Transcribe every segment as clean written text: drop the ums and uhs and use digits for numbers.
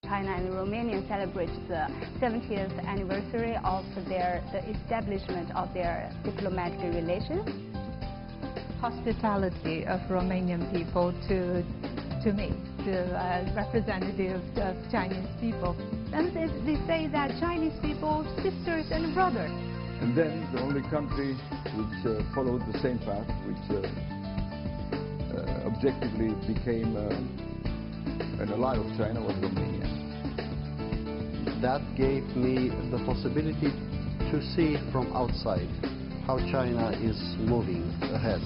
China and Romania celebrate the 70th anniversary of the establishment of their diplomatic relations. Hospitality of Romanian people to me, to representatives of Chinese people. And they say that Chinese people, sisters and brothers. And then the only country which followed the same path, which objectively became an ally of China, was Romania. That gave me the possibility to see from outside how China is moving ahead.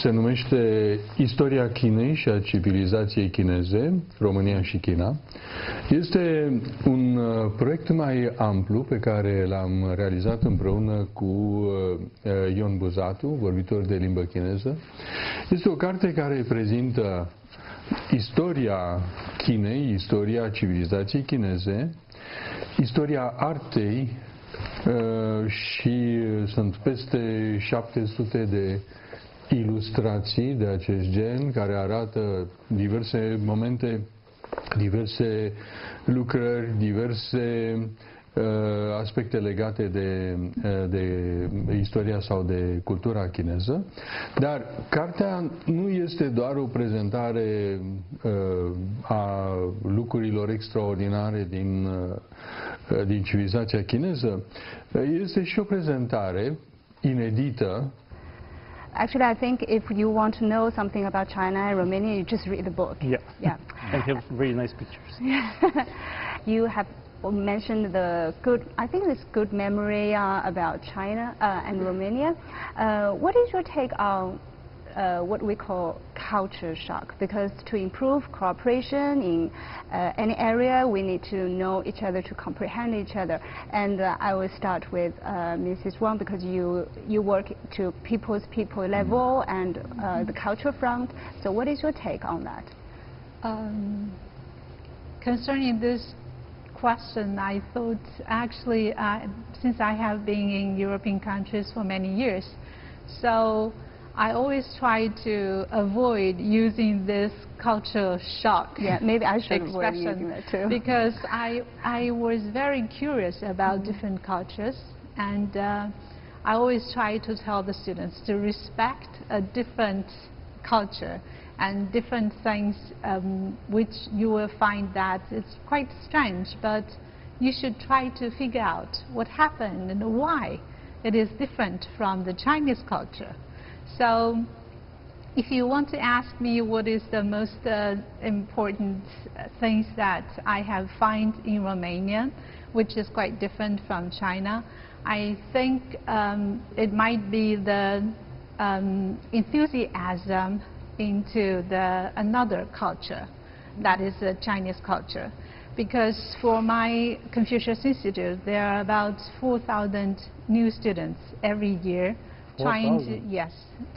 Se numește Istoria Chinei și a civilizației chineze, România și China. Este un proiect mai amplu pe care l-am realizat împreună cu Ion Buzatu, vorbitor de limbă chineză. Este o carte care prezintă istoria Chinei, istoria civilizației chineze, istoria artei și sunt peste 700 de ilustrații de acest gen care arată diverse momente, diverse lucrări, diverse aspecte legate de istoria sau de cultura chineză. Dar cartea nu este doar o prezentare a lucrurilor extraordinare din civilizația chineză, este și o prezentare inedită. Actually, I think if you want to know something about China and Romania, you just read the book. Yeah. And have very nice pictures. You have mentioned the good, I think this good memory about China and Romania. What is your take on what we call culture shock? Because to improve cooperation in any area, we need to know each other, to comprehend each other. And I will start with Mrs. Wang, because you work to people level and the culture front. So what is your take on that? Concerning this question, I thought actually, since I have been in European countries for many years, so I always try to avoid using this cultural shock. Yeah, maybe I should avoid using that too. Because I was very curious about different cultures, and I always try to tell the students to respect a different culture and different things which you will find that it's quite strange, but you should try to figure out what happened and why it is different from the Chinese culture. So if you want to ask me what is the most important things that I have found in Romania, which is quite different from China, I think it might be the enthusiasm into another culture, that is the Chinese culture. Because for my Confucius Institute, there are about 4,000 new students every year trying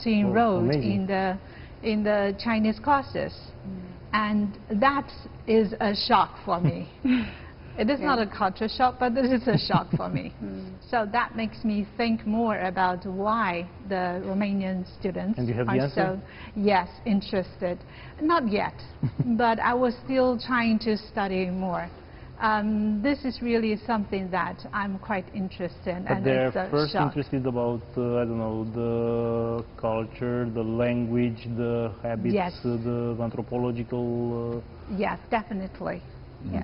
to enroll in the Chinese courses, and that is a shock for me. It is not a culture shock, but this is a shock for me. So that makes me think more about why the Romanian students are so interested. Not yet, but I was still trying to study more. This is really something that I'm quite interested in. But they're first interested about, I don't know, the culture, the language, the habits, the anthropological... Yes, definitely.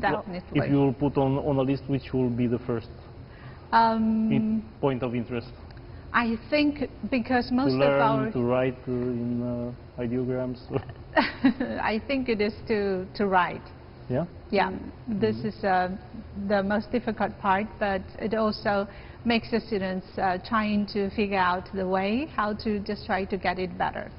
Definitely. If you will put on a list, which will be the first point of interest? I think because most of our... To write in ideograms? I think it is to write. Yeah? Yeah, this is the most difficult part, but it also makes the students trying to figure out the way how to just try to get it better.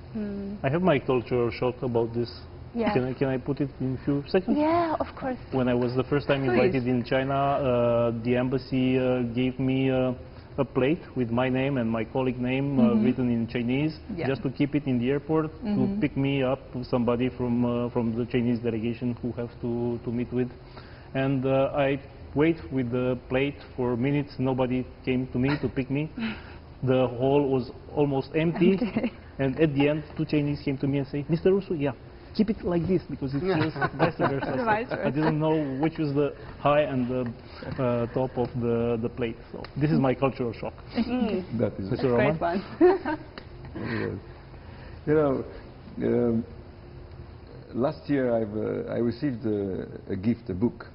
I have my cultural shock about this. Yeah. Can I put it in a few seconds? Yeah, of course. When I was the first time invited in China, the embassy gave me a plate with my name and my colleague name written in Chinese, just to keep it in the airport, to pick me up somebody from the Chinese delegation who have to meet with. And I wait with the plate for minutes, nobody came to me to pick me. The hall was almost empty. And at the end, two Chinese came to me and say, Mr. Russo, yeah, keep it like this because it feels vice versa. So I didn't know which was the high and the top of the plate. So this is my cultural shock. That is That's a great one. Yes. You know, last year I received a gift, a book,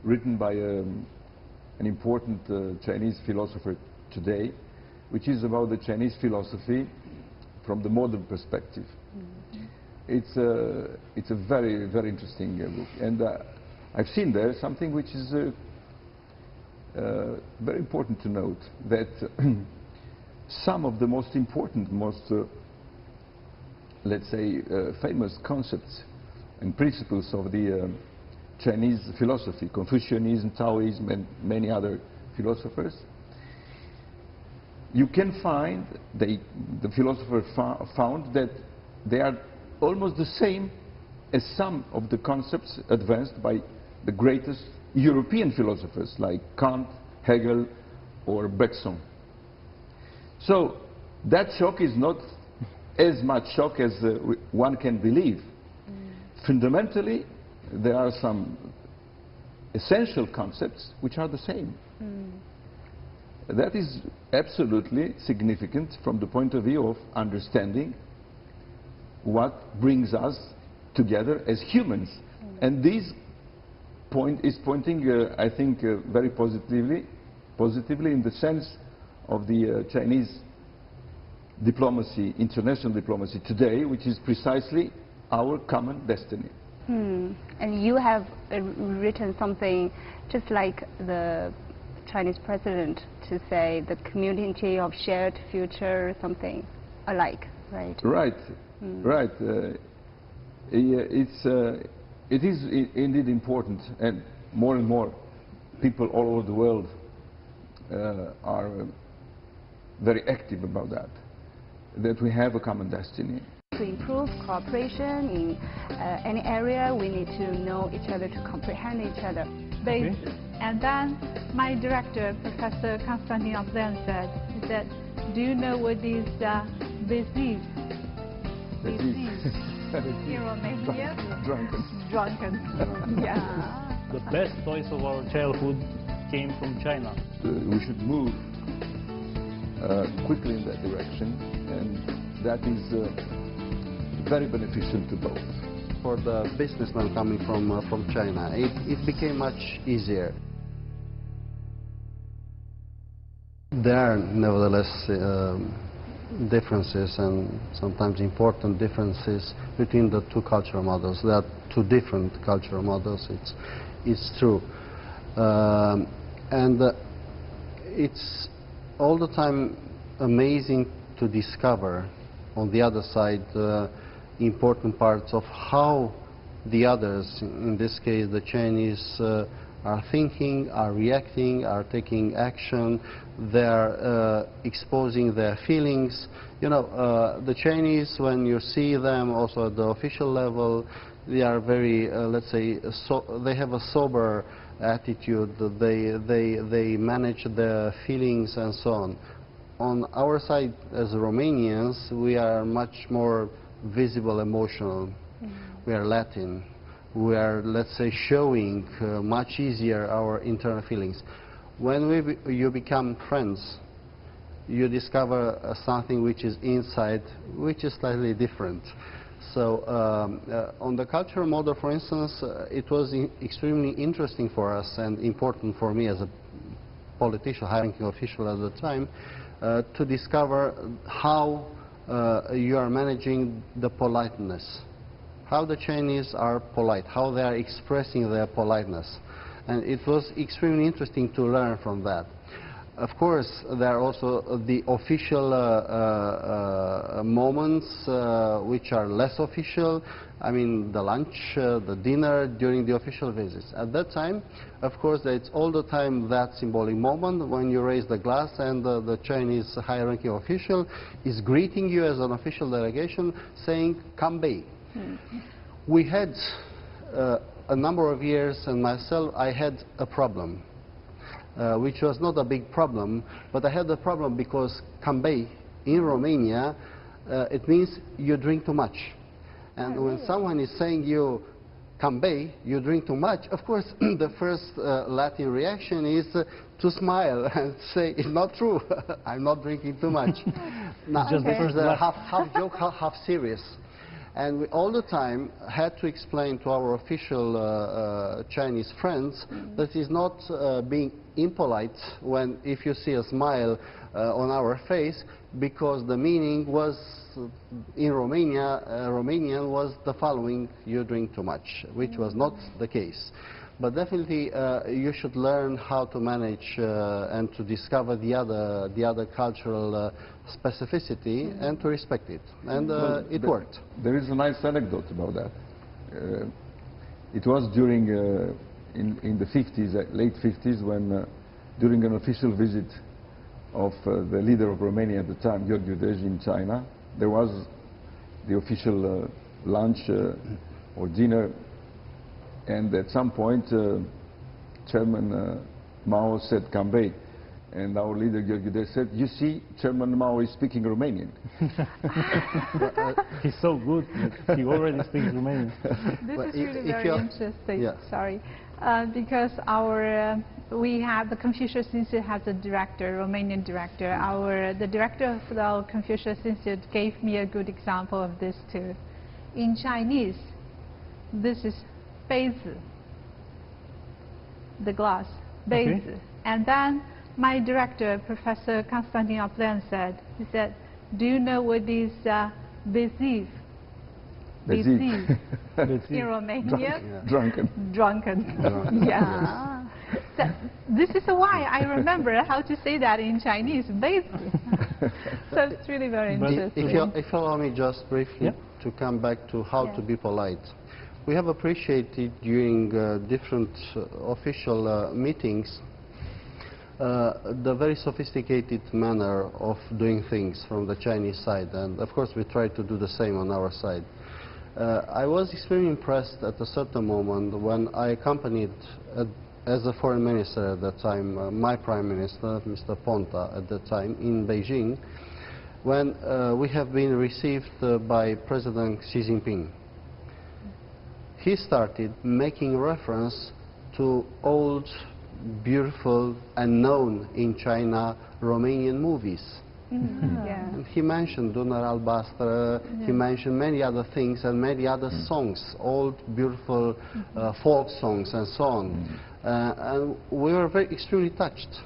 written by an important Chinese philosopher today, which is about the Chinese philosophy from the modern perspective. It's a very, very interesting book, and I've seen there something which is very important to note, that some of the most important, let's say, famous concepts and principles of the Chinese philosophy, Confucianism, Taoism, and many other philosophers, you can find, the philosopher found that they are almost the same as some of the concepts advanced by the greatest European philosophers like Kant, Hegel, or Bergson. So that shock is not as much shock as one can believe. Fundamentally, there are some essential concepts which are the same. That is absolutely significant from the point of view of understanding what brings us together as humans. And this point is pointing, I think, very positively in the sense of the Chinese diplomacy, international diplomacy today, which is precisely our common destiny. And you have written something just like the Chinese president, to say the community of shared future, something alike, right? Right, right. It is indeed important, and more people all over the world are very active about that we have a common destiny. To improve cooperation in any area, we need to know each other, to comprehend each other. And then my director, Professor Konstantin Abden, said, do you know what is disease? In Romania? Drunken. Yeah. The best toys of our childhood came from China. We should move quickly in that direction, and that is very beneficial to both. For the businessmen coming from China, it became much easier. There are nevertheless differences, and sometimes important differences, between the two cultural models. There are two different cultural models, it's true. And it's all the time amazing to discover on the other side important parts of how the others, in this case the Chinese, are thinking, are reacting, are taking action, they're exposing their feelings. You know, the Chinese, when you see them also at the official level, they are very, let's say, they have a sober attitude, they manage their feelings and so on. On our side, as Romanians, we are much more visible, emotional. We are Latin. We are, let's say, showing much easier our internal feelings. When you become friends, you discover something which is inside, which is slightly different. So on the cultural model, for instance, it was extremely interesting for us and important for me as a politician, high-ranking official at the time, to discover how you are managing the politeness, how the Chinese are polite, how they are expressing their politeness. And it was extremely interesting to learn from that. Of course, there are also the official moments which are less official. I mean, the lunch, the dinner during the official visits. At that time, of course, it's all the time that symbolic moment when you raise the glass and the Chinese high-ranking official is greeting you as an official delegation, saying, "Kambei." We had a number of years, and myself, I had a problem. Which was not a big problem, but I had a problem because Kambei in Romania it means you drink too much. And when someone is saying you Cambay, you drink too much, of course the first Latin reaction is to smile and say, it's not true, I'm not drinking too much. Now, this is half joke, half serious. And we all the time had to explain to our official Chinese friends that it's not being impolite when if you see a smile on our face, because the meaning was in Romania, Romanian was the following: you drink too much, which was not the case. But definitely you should learn how to manage and to discover the other cultural specificity and to respect it. And it worked. There is a nice anecdote about that. It was during, in the 50s, late 50s, when during an official visit of the leader of Romania at the time, Gheorghe Dej, in China, there was the official lunch or dinner, and at some point Chairman Mao said Cambay, and our leader Gheorghe Dej said, you see, Chairman Mao is speaking Romanian. He's so good that he already speaks Romanian. This is really very interesting, sorry, because our we have the Confucius Institute has a director, Romanian director. The director of our Confucius Institute gave me a good example of this too. In Chinese, this is 杯子, the glass, 杯子. And then my director, Professor Constantin Oplean, said, he said, do you know what is beziv? Beziv. In Romania? Drunken. Drunken. Yeah. So this is why I remember how to say that in Chinese, 杯子. So it's really very interesting. If you allow me just briefly to come back to how to be polite. We have appreciated during different official meetings the very sophisticated manner of doing things from the Chinese side, and of course we try to do the same on our side. I was extremely impressed at a certain moment when I accompanied, as a foreign minister at that time, my prime minister, Mr. Ponta, at that time, in Beijing, when we have been received by President Xi Jinping. He started making reference to old, beautiful, and known in China Romanian movies. And he mentioned Dunăre Albastră, he mentioned many other things and many other songs, old, beautiful folk songs and so on. And we were extremely touched,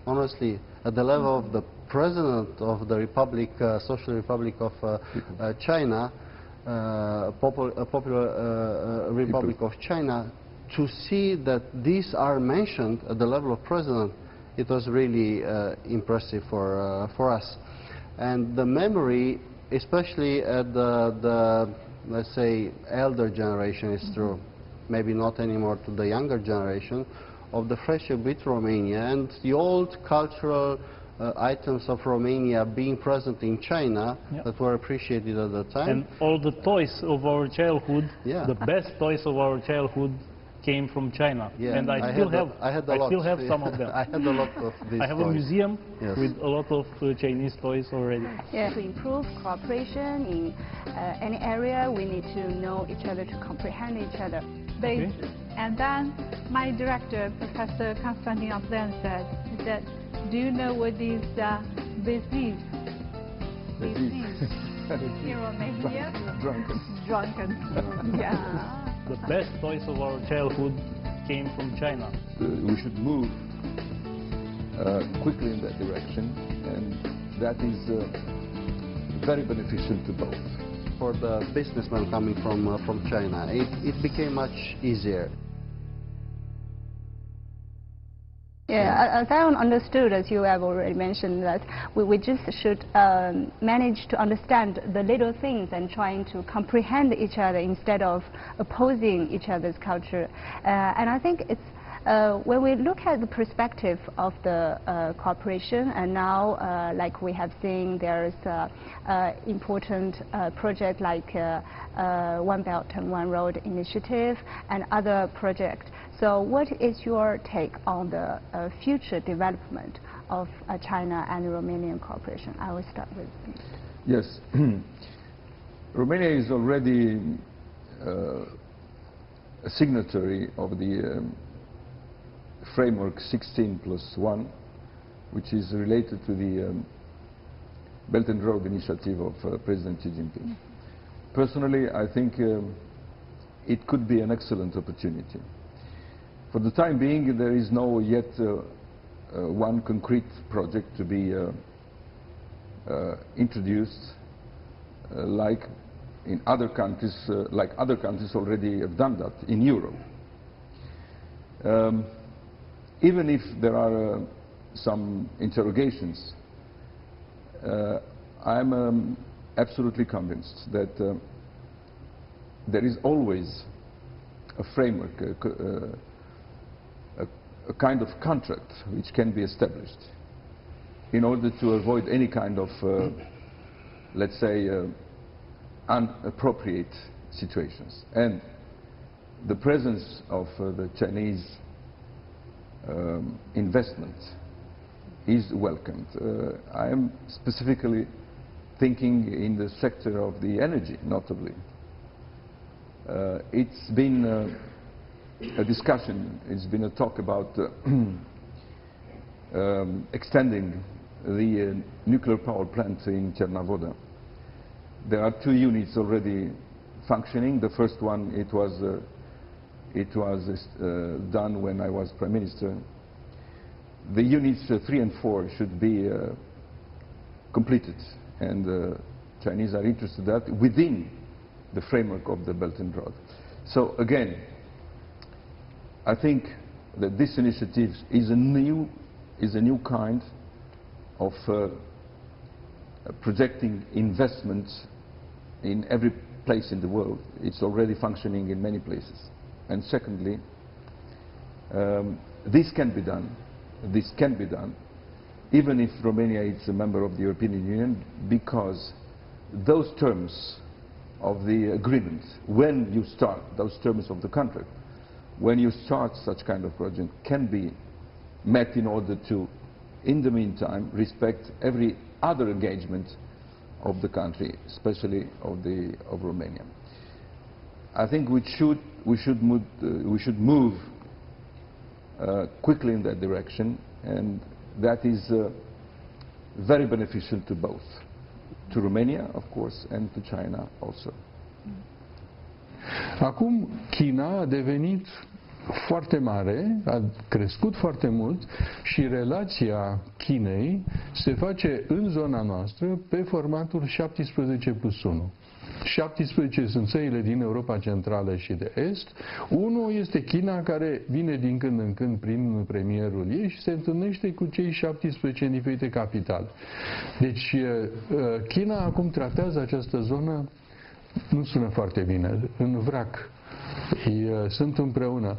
honestly, at the level of the President of the Republic, Social Republic of China, Popular Republic of China, to see that these are mentioned at the level of President. It was really impressive for us. And the memory, especially at the let's say, elder generation, is true, maybe not anymore to the younger generation, of the friendship with Romania and the old cultural items of Romania being present in China that were appreciated at the time. And all the toys of our childhood, the best toys of our childhood, came from China. And I still have some of them. I had a lot of these I have toys. a museum with a lot of Chinese toys already. To improve cooperation in any area, we need to know each other, to comprehend each other. And then my director, Professor Constantin Oplean, said, he said, do you know what is beziv? In Romania? Drunken. Yeah. The best toys of our childhood came from China. We should move quickly in that direction, and that is very beneficial to both. For the businessmen coming from China, it became much easier. Yeah, as I understood, as you have already mentioned, that we just should manage to understand the little things and trying to comprehend each other instead of opposing each other's culture. And I think it's when we look at the perspective of the cooperation, and now, like we have seen, there's important project like One Belt and One Road initiative and other projects. So what is your take on the future development of China and Romanian cooperation? I will start with you. Yes. Romania is already a signatory of the framework 16+1, which is related to the Belt and Road Initiative of President Xi Jinping. Personally, I think it could be an excellent opportunity. For the time being, there is no yet one concrete project to be introduced like in other countries, like other countries already have done that in Europe. Even if there are some interrogations, I'm absolutely convinced that there is always a framework, a kind of contract which can be established in order to avoid any kind of, let's say, inappropriate situations. And the presence of the Chinese investment is welcomed. I am specifically thinking in the sector of the energy, notably. It's been a discussion, it's been a talk about extending the nuclear power plant in Chernavoda. There are 2 units already functioning. The first one, it was done when I was Prime Minister. The units 3 and 4 should be completed, and the Chinese are interested in that within the framework of the Belt and Road. So again, I think that this initiative is a new kind of projecting investments in every place in the world. It's already functioning in many places. And secondly, this can be done, even if Romania is a member of the European Union, because those terms of the agreement, when you start, those terms of the contract, when you start such kind of project, can be met in order to, in the meantime, respect every other engagement of the country, especially of Romania. I think we should move quickly in that direction, and that is very beneficial to both, to Romania, of course, and to China also. Acum, China a devenit foarte mare, a crescut foarte mult și relația Chinei se face în zona noastră pe formatul 17+1. 17 sunt țările din Europa Centrală și de Est. Unul este China, care vine din când în când prin premierul ei și se întâlnește cu cei 17 în diferite capitale. Deci China acum tratează această zonă, nu sună foarte bine, în vrac. Sunt împreună.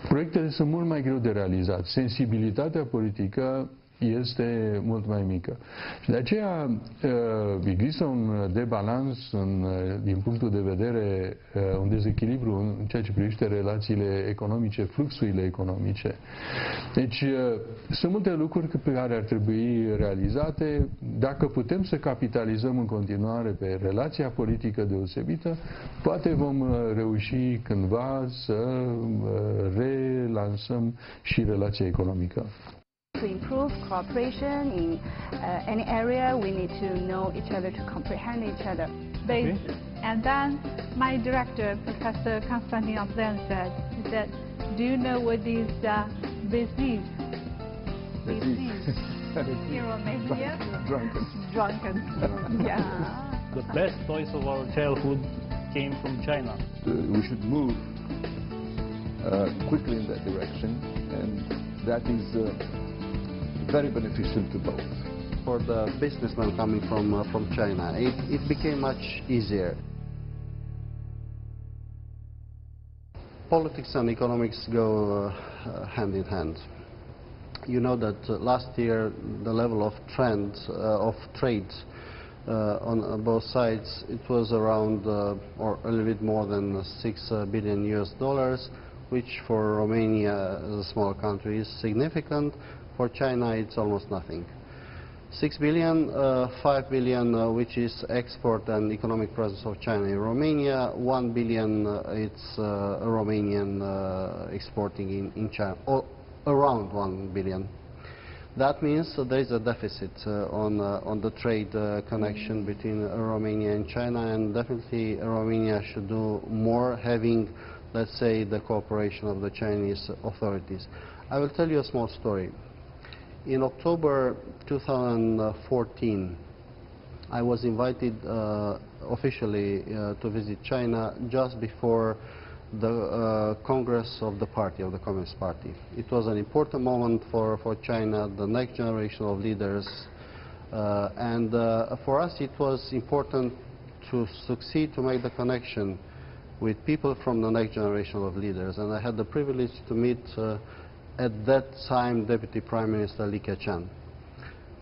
Proiectele sunt mult mai greu de realizat. Sensibilitatea politică este mult mai mică. Și de aceea există un debalans din punctul de vedere, un dezechilibru în ceea ce privește relațiile economice, fluxurile economice. Deci sunt multe lucruri pe care ar trebui realizate. Dacă putem să capitalizăm în continuare pe relația politică deosebită, poate vom reuși cândva să relansăm și relația economică. To improve cooperation in any area, we need to know each other, to comprehend each other. Okay. And then my director, Professor Constantin Ablen, said that, do you know what is beziz? Beziz. In Romania? Drunken. Drunken. Yeah. The best toys of our childhood came from China. We should move quickly in that direction, and that is very beneficial to both. For the businessmen coming from China, it became much easier. Politics and economics go hand in hand. You know that last year the level of trade on both sides, it was around or a little bit more than $6 billion, which for Romania as a small country is significant. For China it's almost nothing. 6 billion, 5 billion which is export and economic presence of China in Romania, 1 billion it's Romanian exporting in China, or around 1 billion. That means there is a deficit on the trade connection between Romania and China, and definitely Romania should do more, having, let's say, the cooperation of the Chinese authorities. I will tell you a small story. In October 2014, I was invited officially to visit China just before the Congress of the party, of the Communist Party. It was an important moment for China, the next generation of leaders, and for us it was important to succeed to make the connection with people from the next generation of leaders. And I had the privilege to meet at that time Deputy Prime Minister Li Keqiang,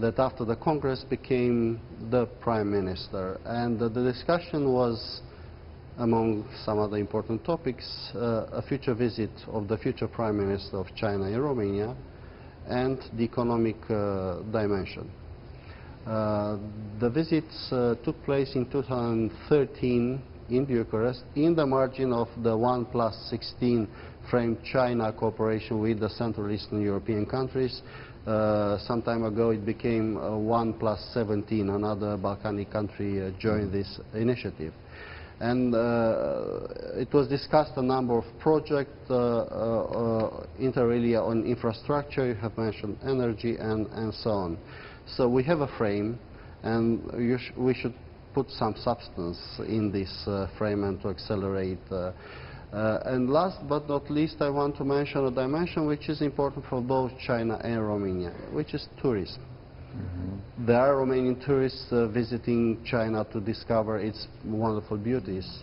that after the Congress became the Prime Minister. And the discussion was, among some other important topics, a future visit of the future Prime Minister of China in Romania and the economic dimension. The visits took place in 2013 in Bucharest, in the margin of the 1+16 frame China cooperation with the Central Eastern European countries. Some time ago it became 1+17, another Balkanic country joined this initiative. And it was discussed a number of projects, inter alia on infrastructure, you have mentioned energy, and so on. So we have a frame, and we should put some substance in this frame and to accelerate. And last but not least, I want to mention a dimension which is important for both China and Romania, which is tourism. Mm-hmm. There are Romanian tourists visiting China to discover its wonderful beauties.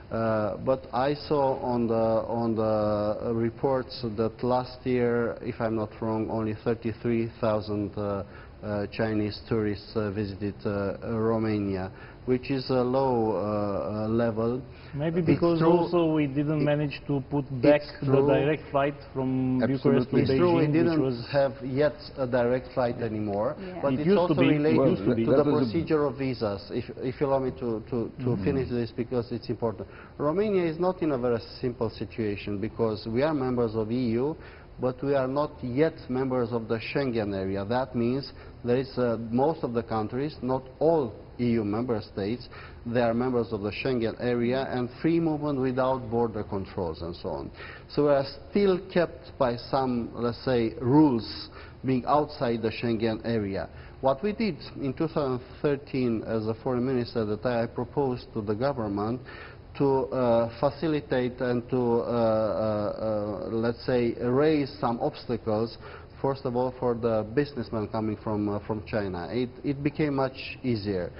But I saw on the reports that last year, if I'm not wrong, only 33,000 Chinese tourists visited Romania, which is a low level. Maybe because also we didn't manage to put back the direct flight from Bucharest to Beijing. It's true, we didn't have yet a direct flight anymore, but it's also related to the procedure of visas. If you allow me to finish this, because it's important. Romania is not in a very simple situation, because we are members of EU, but we are not yet members of the Schengen area. That means there is most of the countries, not all EU member states, they are members of the Schengen area, and free movement without border controls and so on. So we are still kept by some, let's say, rules being outside the Schengen area. What we did in 2013 as a foreign minister, that I proposed to the government to facilitate and to, let's say, raise some obstacles, first of all for the businessmen coming from China. It became much easier.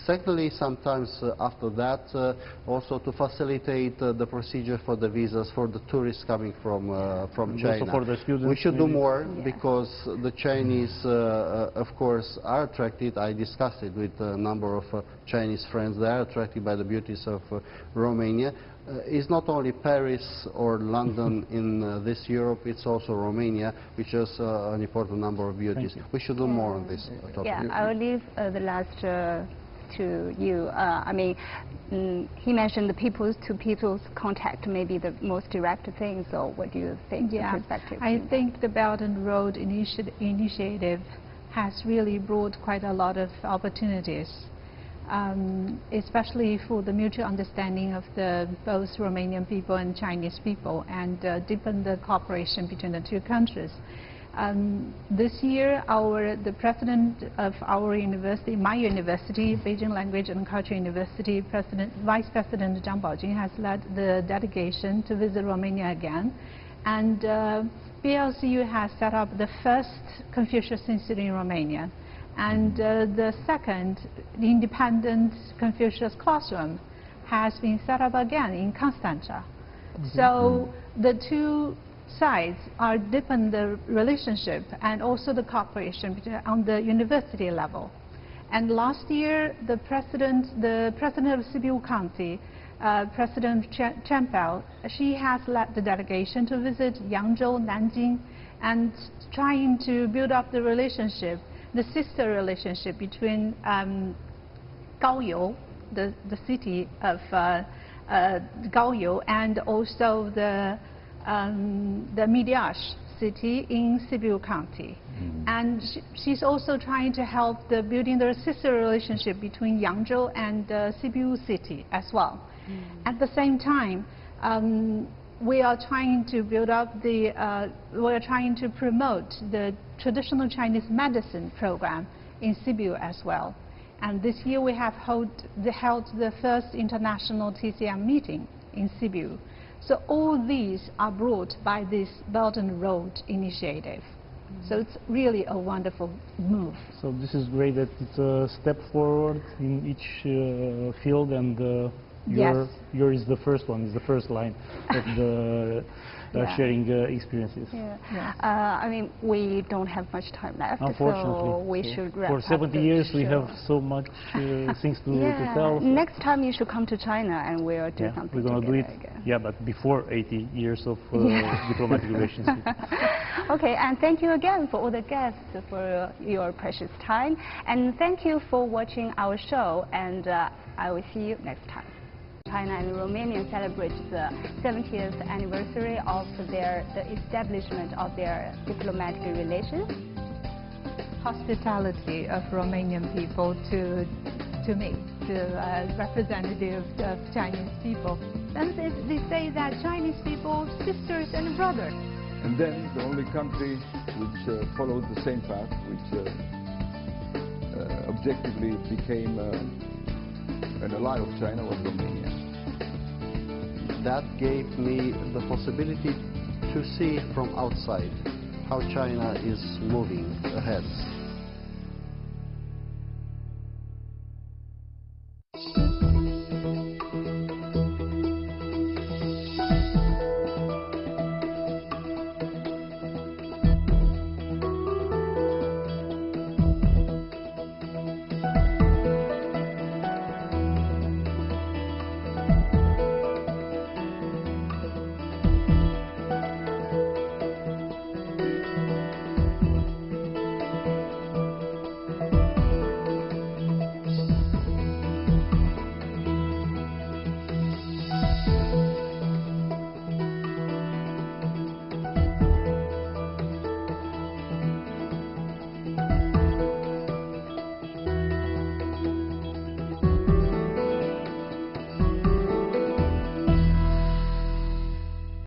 Secondly, sometimes after that, also to facilitate the procedure for the visas for the tourists coming from China. Also for the students, we should do more, because the Chinese, of course, are attracted. I discussed it with a number of Chinese friends. They are attracted by the beauties of Romania. It's not only Paris or London in this Europe, it's also Romania, which has an important number of beauties. We should do more on this topic. Yeah, I will leave the last to you. I mean, he mentioned the people-to-people contact may be the most direct thing, so what do you think? Yeah, I think the Belt and Road Initiative has really brought quite a lot of opportunities, especially for the mutual understanding of both Romanian people and Chinese people, and deepen the cooperation between the two countries. This year, the president of our university, my university, Beijing Language and Culture University, Vice President Zhang Baojun has led the delegation to visit Romania again. And BLCU has set up the first Confucius Institute in Romania. And the second, the independent Confucius classroom has been set up again in Constanța. So the two sides are deepen the relationship and also the cooperation on the university level. And last year, the president of Sibiu County, President Chen Pao, she has led the delegation to visit Yangzhou, Nanjing, and trying to build up the relationship the sister relationship between Gaoyou, the city of Gaoyou, and also the Midiash city in Sibiu County. And she's also trying to help building the sister relationship between Yangzhou and Sibiu city as well. At the same time, we are trying to build up we are trying to promote the traditional Chinese medicine program in Sibiu as well. And this year we have held the first international TCM meeting in Sibiu. So all these are brought by this Belt and Road initiative. So it's really a wonderful move. So this is great that it's a step forward in each field, and yours is the first one, is the first line of the sharing experiences. I mean, we don't have much time left, so we should wrap up. For 70 years we have so much things to tell. Next time you should come to China and we'll do something we're going to do it again. Yeah, but before 80 years of diplomatic relationship. Okay, and thank you again for all the guests for your precious time, and thank you for watching our show, and I will see you next time. China and Romania celebrate the 70th anniversary of the establishment of their diplomatic relations. Hospitality of Romanian people to me, to representatives of Chinese people. And they say that Chinese people, sisters and brothers. And then the only country which followed the same path, which objectively became an ally of China, was Romania. That gave me the possibility to see from outside how China is moving ahead.